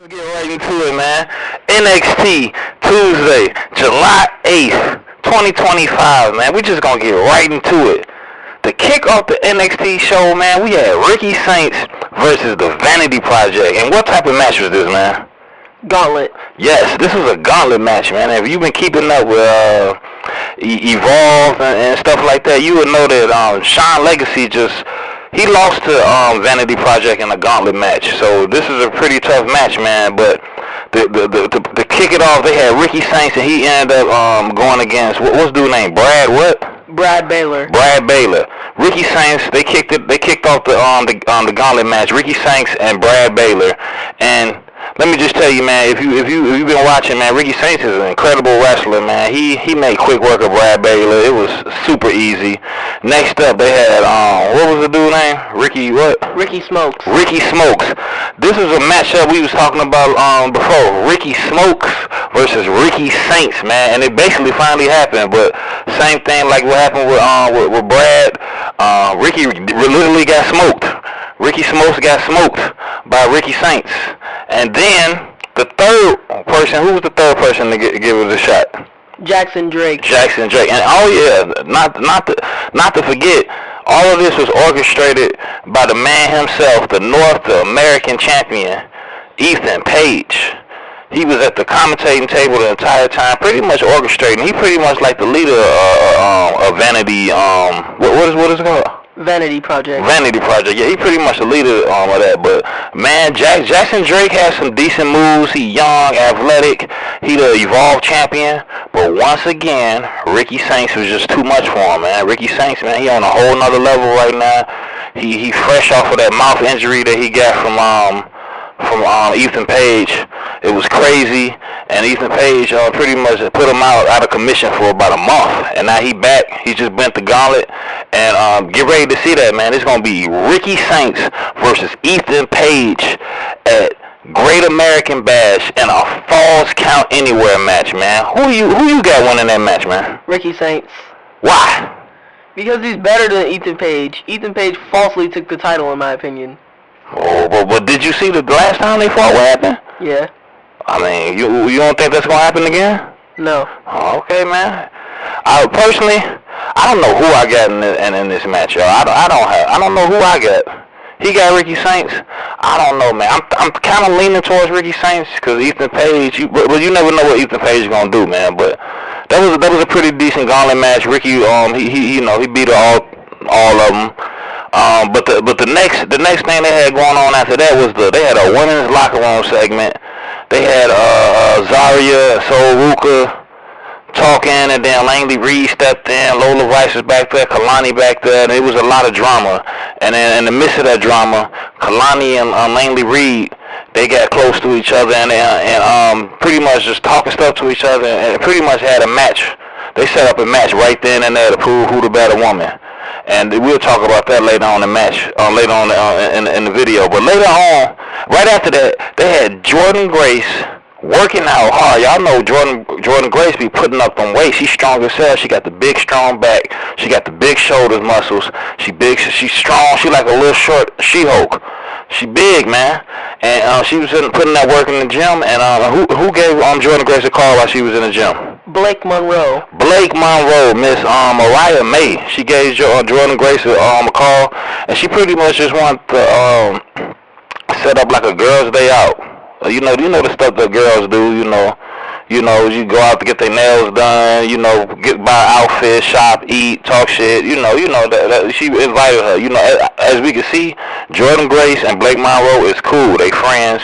Let's get right into it, man. NXT, Tuesday, July 8th, 2025, man. We just gonna get right into it. To kick off the NXT show, man, we had Ricky Saints versus the Vanity Project. And what type of match was this, man? Gauntlet. Yes, this was a gauntlet match, man. If you've been keeping up with Evolve and stuff like that, you would know that Sean Legacy he lost to Vanity Project in a gauntlet match. So this is a pretty tough match, man. But to kick it off, they had Ricky Saints, and he ended up going against what's dude's name? Brad Baylor. Brad Baylor. Ricky Saints. They kicked off the gauntlet match. Ricky Saints and Brad Baylor. And let me just tell you, man, if you've been watching, man, Ricky Saints is an incredible wrestler, man. He made quick work of Brad Baylor. It was super easy. Next up, they had what was the dude's name? Ricky Smokes. Ricky Smokes. This is a matchup we was talking about before. Ricky Smokes versus Ricky Saints, man, and it basically finally happened. But same thing like what happened with Brad. Ricky literally got smoked. Ricky Smokes got smoked by Ricky Saints. And then the third person, who was the third person to give it a shot? Jackson Drake. And not to forget, all of this was orchestrated by the man himself, the North American champion, Ethan Page. He was at the commentating table the entire time, pretty much orchestrating. He pretty much like the leader of Vanity. What is it called? Vanity Project. Yeah, he pretty much the leader of that. But man, Jackson Drake has some decent moves. He young, athletic. He the Evolve champion. But once again, Ricky Saints was just too much for him, man. Ricky Saints, man, he on a whole nother level right now. He fresh off of that mouth injury that he got from Ethan Page. It was crazy, and Ethan Page pretty much put him out of commission for about a month, and now he back. He just bent the gauntlet, and get ready to see that, man. It's gonna be Ricky Saints versus Ethan Page at Great American Bash in a Falls Count Anywhere match, man. Who you got winning that match, man? Ricky Saints. Why? Because he's better than Ethan Page. Ethan Page falsely took the title, in my opinion. Oh, but did you see the last time they fought? What happened? Yeah. I mean, you don't think that's gonna happen again? No. Oh, okay, man. I personally don't know who I got in this match, y'all. I don't know who I got. He got Ricky Saints. I don't know, man. I'm kind of leaning towards Ricky Saints because Ethan Page. But you never know what Ethan Page is gonna do, man. But that was a pretty decent gauntlet match. Ricky, he beat all of them. But the next thing they had going on after that was they had a women's locker room segment. They had Zarya and Sol Ruka talking, and then Langley Reed stepped in. Lola Rice was back there, Kalani back there, and it was a lot of drama. And then in the midst of that drama, Kalani and Langley Reed, they got close to each other and pretty much just talking stuff to each other, and pretty much had a match. They set up a match right then and there to prove who the better woman. And we'll talk about that later on in the match, later on in the video. But later on, right after that, they had Jordan Grace working out hard. Y'all know Jordan Grace be putting up them weights. She's strong as hell. She got the big, strong back. She got the big shoulders muscles. She's strong. She like a little short She-Hulk. She big, man. And she was putting that work in the gym. And who gave Jordan Grace a call while she was in the gym? Blake Monroe, Miss Mariah May. She gave Jordan Grace a call, and she pretty much just wanted to set up like a girls' day out. You know the stuff that girls do. You go out to get their nails done. Buy outfits, shop, eat, talk shit. That she invited her. As we can see, Jordan Grace and Blake Monroe is cool. They friends,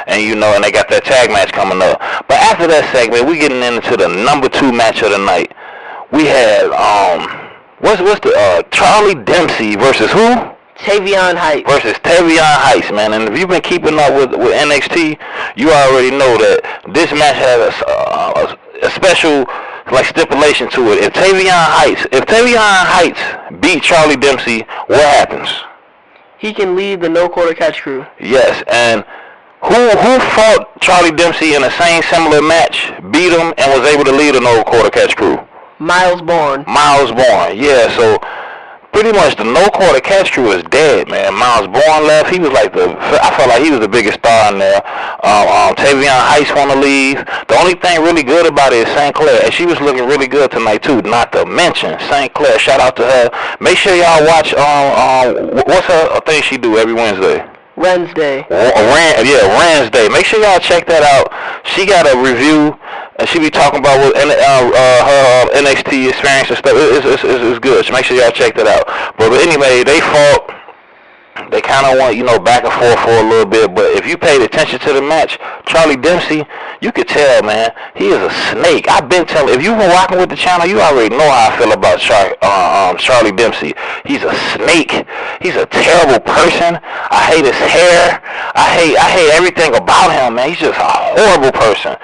and and they got that tag match coming up. But after that segment, we getting into the number 2 match of the night. We had what's the Charlie Dempsey versus who? Tavion Heights. Versus Tavion Heights, man. And if you've been keeping up with NXT, you already know that this match has a special stipulation to it. If Tavion Heights beat Charlie Dempsey, what happens? He can lead the No Quarter Catch crew. Yes, and who fought Charlie Dempsey in the same similar match, beat him, and was able to lead the No Quarter Catch crew? Miles Bourne. Yeah. So pretty much the no quarter catch crew is dead, man. Miles Bourne left. He was like I felt like he was the biggest star in there. Tavion Heights want to leave. The only thing really good about it is St. Clair, and she was looking really good tonight too. Not to mention St. Clair. Shout out to her. Make sure y'all watch. What's her thing she do every Wednesday? Wednesday. Wednesday. Make sure y'all check that out. She got a review, and she be talking about her NXT experience and stuff. It's good. So make sure y'all check that out. But anyway, they fought. They kind of went, back and forth for a little bit. But if you paid attention to the match, Charlie Dempsey, you could tell, man, he is a snake. I've been telling. If you've been rocking with the channel, you already know how I feel about Charlie Dempsey. He's a snake. He's a terrible person. I hate his hair. I hate everything about him, man. He's just a horrible person.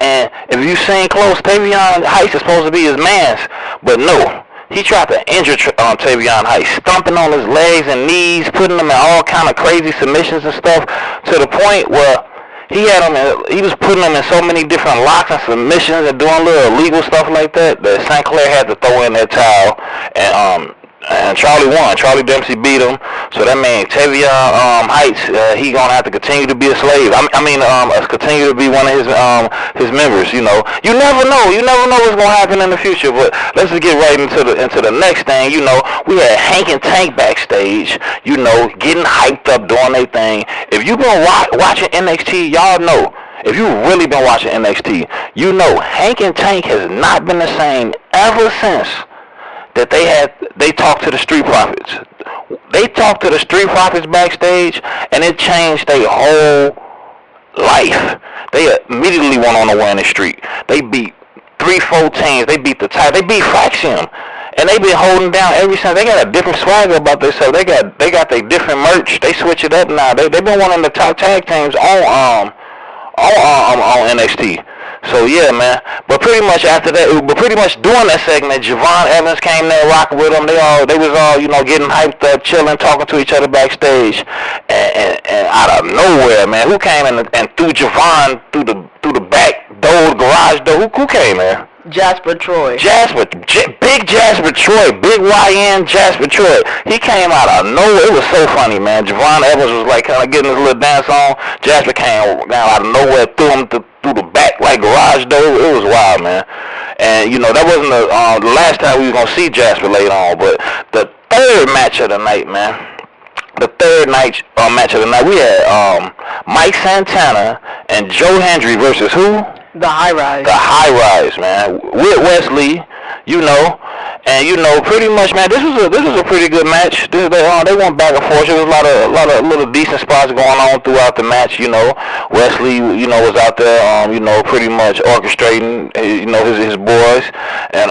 And if you seen close, Tavion Heights is supposed to be his man's, but no. He tried to injure Tavion Heights, stomping on his legs and knees, putting him in all kind of crazy submissions and stuff, to the point where he was putting him in so many different locks and submissions and doing little illegal stuff like that St. Clair had to throw in that towel, and Charlie won. Charlie Dempsey beat him, so that means Tavion Heights, he gonna have to continue to be a slave. Continue to be one of his members. You never know. You never know what's gonna happen in the future. But let's just get right into the next thing. We had Hank and Tank backstage. Getting hyped up, doing their thing. If you've been watching NXT, y'all know. If you've really been watching NXT, Hank and Tank has not been the same ever since that they talked to the Street Profits. They talked to the Street Profits backstage, and it changed their whole life. They immediately went on a winning streak. They beat 3-4 teams. They beat the Tide. They beat Fraxium. And they've been holding down ever since. They got a different swagger about themselves. They got their different merch. They switch it up now. They've been one of the top tag teams on NXT. So yeah, man. But pretty much after that, during that segment, Javon Evans came there rocking with them. They was all getting hyped up, chilling, talking to each other backstage, and out of nowhere, man, who came in and threw Javon through the back door, garage door? Who came in? Jasper Troy. Big Jasper Troy, big YN Jasper Troy. He came out of nowhere. It was so funny, man. Javon Evans was like kind of getting his little dance on. Jasper came out of nowhere, threw him through the back like garage door. It was wild, man. And that wasn't the last time we was gonna see Jasper later on. But the third match of the night, man. The third match of the night, we had Mike Santana and Joe Hendry versus who? The High Rise. The High Rise, man. With Wesley, and pretty much, man, this was a pretty good match. They went back and forth. There was a lot of little decent spots going on throughout the match. Wesley, was out there, pretty much orchestrating, his boys, and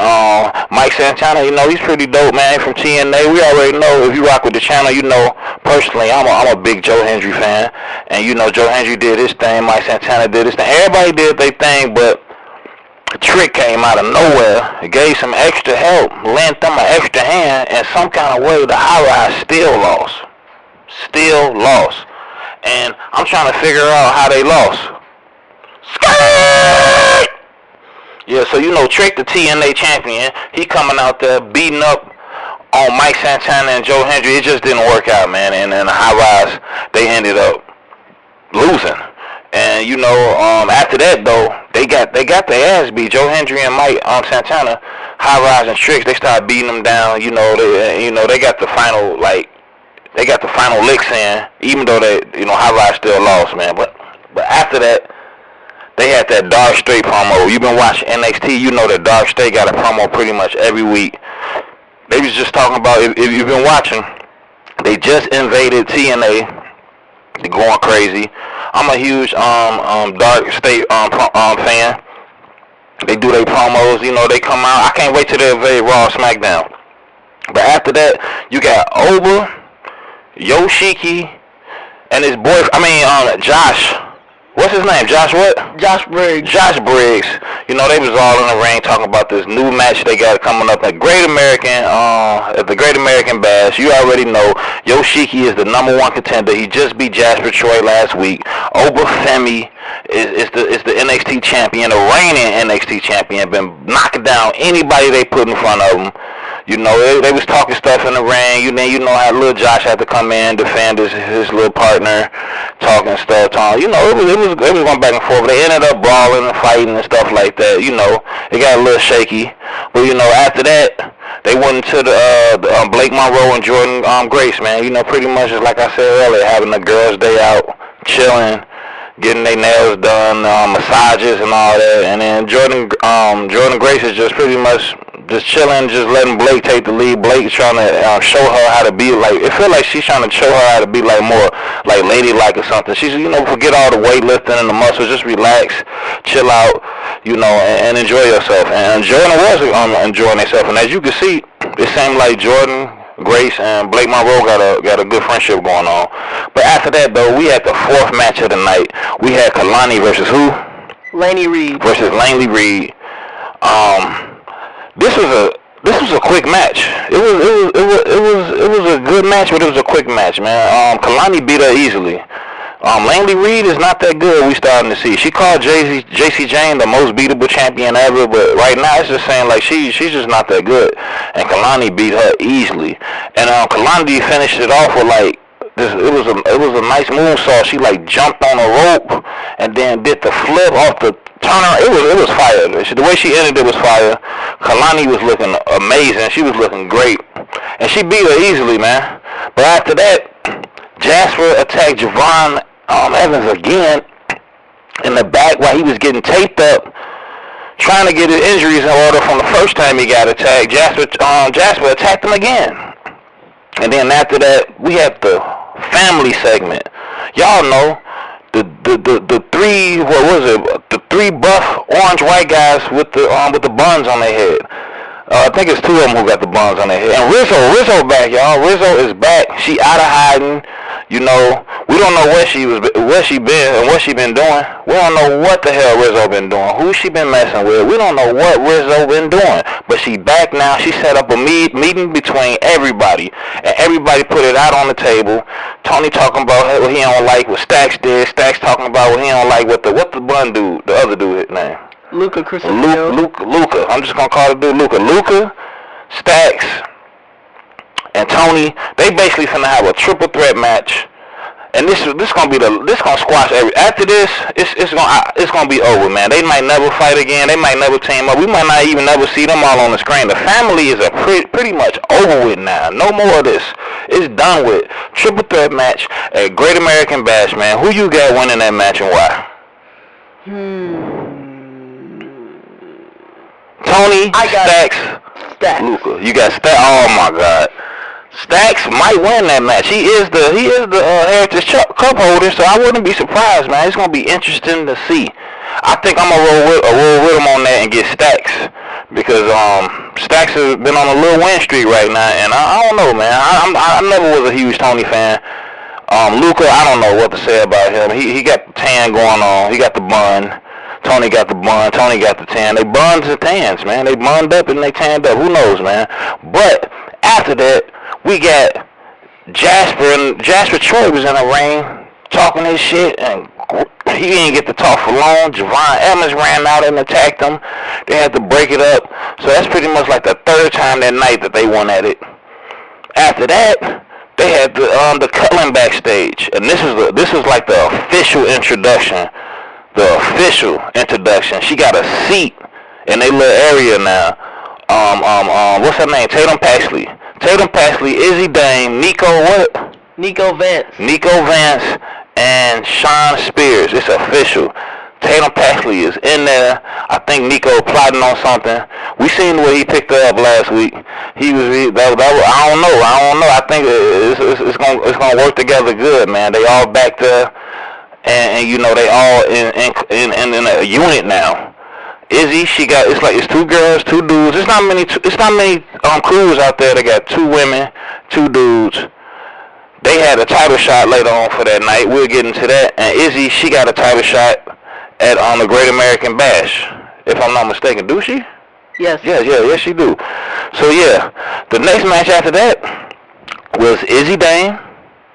Mike Santana, he's pretty dope, man, from TNA. We already know, if you rock with the channel, personally, I'm a big Joe Hendry fan, and Joe Hendry did his thing, Mike Santana did his thing. Everybody did their thing, but Trick came out of nowhere, gave some extra help, lent them an extra hand, and some kind of way the High Rise still lost. And I'm trying to figure out how they lost. Skirt! Yeah, so Trick, the TNA champion, he coming out there beating up on Mike Santana and Joe Hendry. It just didn't work out, man. And the High Rise, they ended up losing. And after that though, they got their ass beat. Joe Hendry and Mike Santana, High Rise and Tricks, they started beating them down. They got the final licks in, even though High Rise still lost, man. But after that, they had that Dark Straight promo. You've been watching NXT, that Dark Straight got a promo pretty much every week. They was just talking about, if you've been watching, they just invaded TNA. They're going crazy. I'm a huge Dark State fan. They do their promos, they come out. I can't wait till they invade Raw, SmackDown. But after that, you got Oba, Yoshiki, and his boyfriend. Josh. What's his name? Josh what? Josh Briggs. Josh Briggs. They was all in the ring talking about this new match they got coming up at the Great American Bash. You already know Yoshiki is the #1 contender. He just beat Jasper Troy last week. Oba Femi is the NXT champion, the reigning NXT champion. Been knocking down anybody they put in front of him. You know, they was talking stuff in the ring. You know how little Josh had to come in, defend his little partner, talking stuff. You know, it was going back and forth. But they ended up brawling and fighting and stuff like that. You know, it got a little shaky. But you know, after that, they went into the Blake Monroe and Jordan Grace, man. You know, pretty much just like I said earlier, having a girls' day out, chilling, getting their nails done, massages and all that. And then Jordan Grace is just pretty much just chilling, just letting Blake take the lead. Blake's trying to show her how to be like. It feels like she's trying to show her how to be like more like ladylike or something. She's, you know, forget all the weightlifting and the muscles, just relax, chill out, you know, and enjoy yourself. And Jordan was enjoying herself. And as you can see, it seemed like Jordan Grace and Blake Monroe got a good friendship going on. But after that, though, we had the fourth match of the night. We had Kalani versus who? Laney Reed. Versus Laney Reed. This was a quick match. It was a good match, but it was a quick match, man. Kalani beat her easily. Laney Reed is not that good. We starting to see. She called JC Jane the most beatable champion ever, but right now it's just saying like she's just not that good. And Kalani beat her easily. And Kalani finished it off with like this. It was a nice moonsault. She like jumped on a rope and then did the flip off the turner. It was fire. The way she ended it was fire. Kalani was looking amazing. She was looking great, and she beat her easily, man. But after that, Jasper attacked Javon Evans again in the back while he was getting taped up, trying to get his injuries in order from the first time he got attacked. Jasper attacked him again. And then after that, we had the family segment. Y'all know the three, what was it? The three buff orange white guys with the buns on their head. I think it's two of them who got the buns on their head. And Rizzo back, y'all. Rizzo is back. She out of hiding. You know, we don't know where she been and what she been doing. We don't know what the hell Rizzo been doing. Who she been messing with. We don't know what Rizzo been doing. But she back now. She set up a meeting between everybody, and everybody put it out on the table. Tony talking about what he don't like what Stacks did. Stacks talking about what he don't like what the bun dude, the other dude, his name. Luca Crucifino. Luca. I'm just gonna call the dude Luca. Luca, Stacks, and Tony. They basically finna have a triple threat match, and this gonna squash every. After this, it's gonna be over, man. They might never fight again. They might never team up. We might not even never see them all on the screen. The family is pretty much over with now. No more of this. It's done with. Triple threat match at Great American Bash, man. Who you got winning that match and why? Tony, Stacks, Luca. You got Stacks. Oh my God, Stacks might win that match. He is the Heritage Cup holder, so I wouldn't be surprised, man. It's gonna be interesting to see. I think I'm gonna roll with him on that and get Stacks because Stacks has been on a little win streak right now, and I don't know, man. I never was a huge Tony fan. Luca, I don't know what to say about him. He got the tan going on. He got the bun. Tony got the bun. Tony got the tan. They buns and tans, man. They bunned up and they tanned up. Who knows, man? But after that, we got Jasper, and Jasper Troy was in the ring talking his shit, and he didn't get to talk for long. Javon Evans ran out and attacked him. They had to break it up. So that's pretty much like the third time that night that they won at it. After that, they had the Cullen backstage, and this is like the official introduction. The official introduction. She got a seat in their little area now. What's her name? Tatum Paxley, Izzy Dame, Nico Vance, and Sean Spears. It's official. Tatum Paxley is in there. I think Nico plotting on something. We seen what he picked her up last week. I don't know. I think it's gonna work together good, man. They all back there. And you know they all in a unit now. Izzy, it's two girls, two dudes. It's not many crews out there. They got two women, two dudes. They had a title shot later on for that night. We'll get into that. And Izzy, she got a title shot at the Great American Bash, if I'm not mistaken. Do she? Yes. Yes, she do. So yeah, the next match after that was Izzy Dame.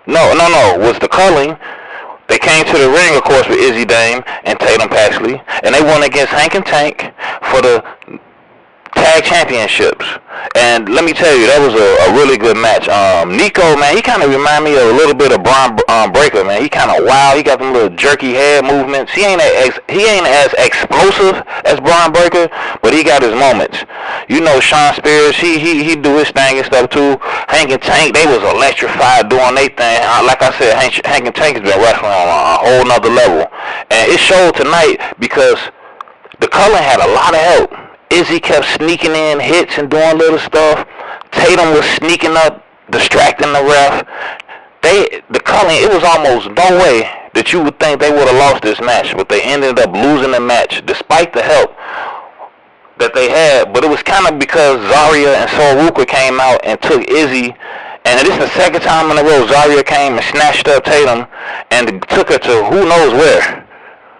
No, was the Culling. They came to the ring, of course, with Izzy Dame and Tatum Paxley, and they won against Hank and Tank for the tag championships. And let me tell you, that was a really good match. Nico, man, he kind of remind me of a little bit of Braun Breaker, man. He kind of wild. He got them little jerky head movements. He ain't as explosive as Braun Breaker, but he got his moments. You know, Sean Spears, he do his thing and stuff too. Hank and Tank, they was electrified doing their thing. Like I said, Hank and Tank has been wrestling on a whole nother level, and it showed tonight because the Cullen had a lot of help. Izzy kept sneaking in hits and doing little stuff. Tatum was sneaking up, distracting the ref. The Cullen, it was almost no way that you would think they would have lost this match, but they ended up losing the match despite the help that they had. But it was kind of because Zarya and Soruka came out and took Izzy, and this is the second time in a row Zarya came and snatched up Tatum and took her to who knows where.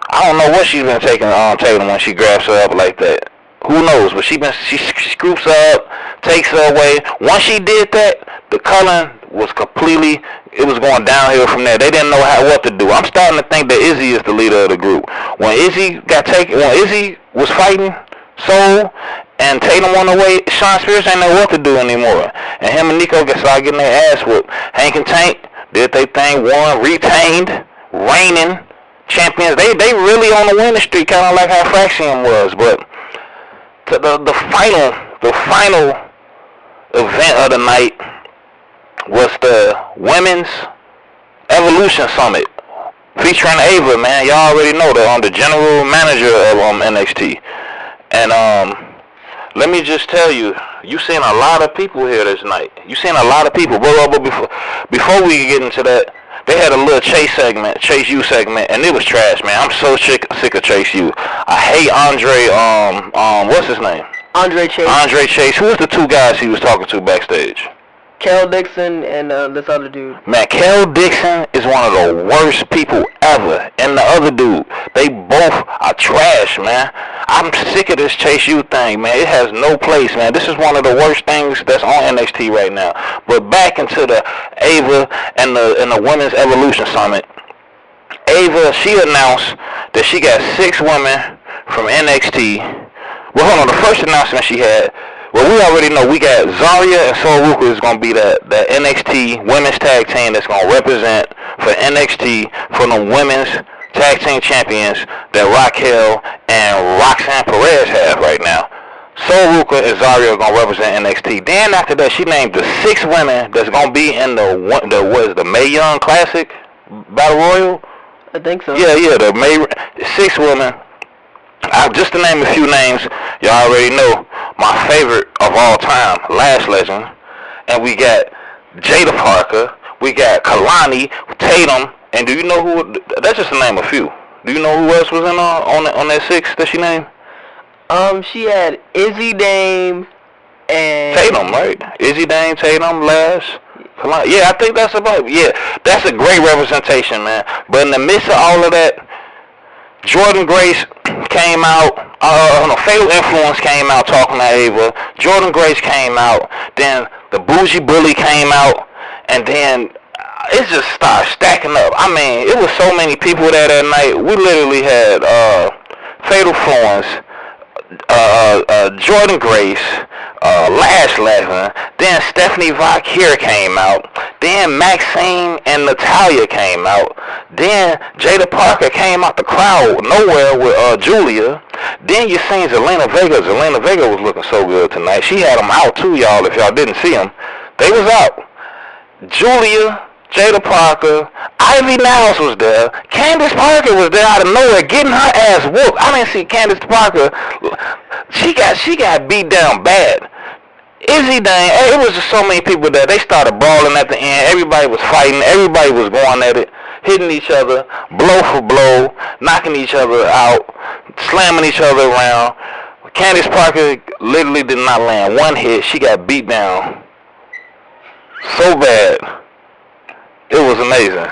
I don't know what she's been taking on Tatum when she grabs her up like that. Who knows? But she scoops her up, takes her away. Once she did that, the Cullen was completely, it was going downhill from there. They didn't know what to do. I'm starting to think that Izzy is the leader of the group. When Izzy was fighting Soul and Tatum on the way, Sean Spears ain't know what to do anymore. And him and Nico started getting their ass whooped. Hank and Tank did their thing, won, retained, reigning champions. They really on the winning streak, kind of like how Fraxium was, but the final event of the night was the Women's Evolution Summit featuring Ava, man. Y'all already know that I'm the general manager of NXT. And let me just tell you, you seen a lot of people here this night. You seen a lot of people. But before we get into that, they had a little Chase U segment, and it was trash, man. I'm so sick of Chase U. I hate Andre, what's his name? Andre Chase. Andre Chase. Who was the two guys he was talking to backstage? Kel Dixon and this other dude. Man, Kel Dixon is one of the worst people ever. And the other dude, they both are trash, man. I'm sick of this Chase U thing, man. It has no place, man. This is one of the worst things that's on NXT right now. But back into the Ava and the Women's Evolution Summit. Ava, she announced that she got 6 women from NXT. Well, hold on. The first announcement she had, well, we already know we got Zarya and Soruka is going to be the NXT women's tag team that's going to represent for NXT for the women's tag team champions that Raquel and Roxanne Perez have right now. Soruka and Zarya are going to represent NXT. Then after that, she named the 6 women that's going to be in the Mae Young Classic Battle Royal. I think so. Yeah, the 6 women. Just to name a few names, y'all already know my favorite of all time, Lash Legend, and we got Jada Parker, we got Kalani, Tatum, and do you know who? That's just to name a few. Do you know who else was in on that 6 that she named? She had Izzy, Dame, and Tatum, right? Izzy, Dame, Tatum, Lash. Kalani. Yeah, I think that's about. Yeah, that's a great representation, man. But in the midst of all of that, Jordan Grace came out, Fatal Influence came out talking to Ava. Jordan Grace came out. Then the Bougie Bully came out. And then it just started stacking up. I mean, it was so many people there that night. We literally had Fatal Influence, Jordan Grace, Lash Legend, then Stephanie Valkyrie came out, then Maxine and Natalia came out, then Jada Parker came out the crowd nowhere with Julia, then you seen Zelina Vega. Zelina Vega was looking so good tonight. She had them out too, y'all, if y'all didn't see them. They was out. Julia, Jada Parker, Ivy Niles was there, Candice Parker was there out of nowhere getting her ass whooped. I didn't see Candice Parker. She got beat down bad. Izzy Dane, it was just so many people there. They started brawling at the end. Everybody was fighting. Everybody was going at it, hitting each other, blow for blow, knocking each other out, slamming each other around. Candice Parker literally did not land one hit. She got beat down so bad. It was amazing.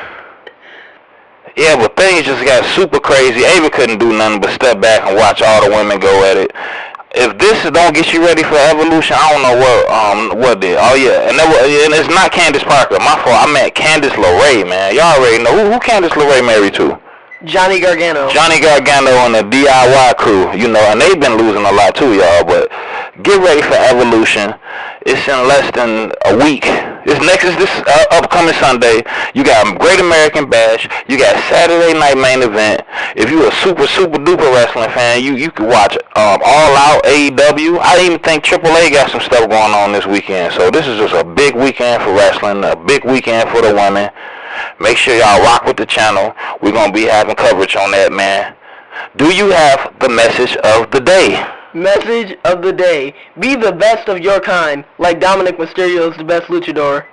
Yeah, but things just got super crazy. Ava couldn't do nothing but step back and watch all the women go at it. If this don't get you ready for Evolution, I don't know what did. Oh yeah, and it's not Candice Parker. My fault. I meant Candice LeRae, man. Y'all already know who Candice LeRae married to. Johnny Gargano. Johnny Gargano and the DIY crew, you know, and they've been losing a lot too, y'all. But Get ready for Evolution. It's in less than a week. This upcoming Sunday. You got Great American Bash. You got Saturday Night Main Event. If you a super duper wrestling fan, you can watch All Out, AEW. I even think AAA got some stuff going on this weekend. So this is just a big weekend for wrestling, a big weekend for the women. Make sure y'all rock with the channel. We're gonna be having coverage on that, man. Do you have the message of the day? Message of the day. Be the best of your kind, like Dominic Mysterio is the best luchador.